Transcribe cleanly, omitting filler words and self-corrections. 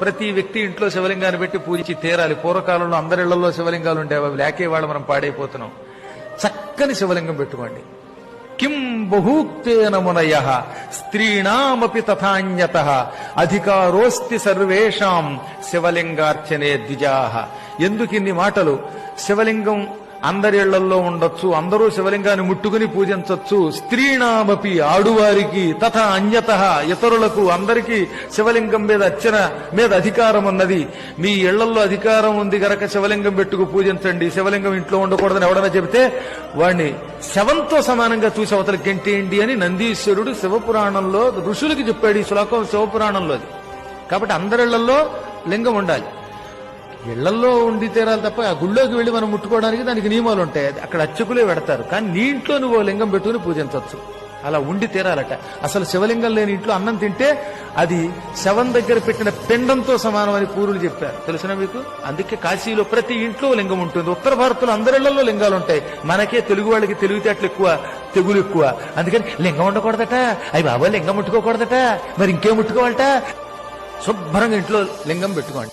ప్రతి వ్యక్తి ఇంట్లో శివలింగాన్ని పెట్టి పూజించి తీరాలి. పూర్వకాలంలో అందరిళ్లలో శివలింగాలు ఉండేవి, అవి లేకే వాళ్ళు మనం పాడైపోతున్నాం. చక్కని శివలింగం పెట్టుకోండి. కిం బహూక్తేన మునయః స్త్రీణామపి తథాన్యతః అధికారోస్తి సర్వేషాం శివలింగార్చనే ద్విజాః. ఎందుకు ఇన్ని మాటలు? శివలింగం అందరి ఇళ్లలో ఉండొచ్చు, అందరూ శివలింగాన్ని ముట్టుకుని పూజించవచ్చు. స్త్రీణామపి ఆడువారికి, తథా అన్యతః ఇతరులకు, అందరికీ శివలింగం మీద అర్చన మీద అధికారం ఉన్నది. మీ ఇళ్లలో అధికారం ఉంది గనక శివలింగం పెట్టుకు పూజించండి. శివలింగం ఇంట్లో ఉండకూడదని ఎవడన్నా చెబితే వాడిని శవంతో సమానంగా చూసి అవతలకి గెంటేయండి అని నందీశ్వరుడు శివపురాణంలో ఋషులకి చెప్పాడు. ఈ శ్లోకం శివపురాణంలోది. కాబట్టి అందరిళ్లలో లింగం ఉండాలి. ఇళ్లలో ఉండి తీరాలి తప్ప ఆ గుళ్ళోకి వెళ్లి మనం ముట్టుకోవడానికి దానికి నియమాలు ఉంటాయి. అక్కడ అర్చకులే పెడతారు. కానీ నీ ఇంట్లో నువ్వు లింగం పెట్టుకుని పూజించవచ్చు. అలా ఉండి తీరాలట. అసలు శివలింగం లేని ఇంట్లో అన్నం తింటే అది శవం దగ్గర పెట్టిన పిండంతో సమానం అని పూర్వులు చెప్పారు. తెలుసునా మీకు? అందుకే కాశీలో ప్రతి ఇంట్లో లింగం ఉంటుంది. ఉత్తర భారత్లో అందరిళ్లలో లింగాలు ఉంటాయి. మనకే తెలుగు వాళ్ళకి తెలివితేటలు ఎక్కువ, తెగులు ఎక్కువ. అందుకని లింగం ఉండకూడదట, అవి బాబా లింగం ముట్టుకోకూడదట, మరి ఇంకేం ముట్టుకోవాలట. శుభ్రంగా ఇంట్లో లింగం పెట్టుకోండి.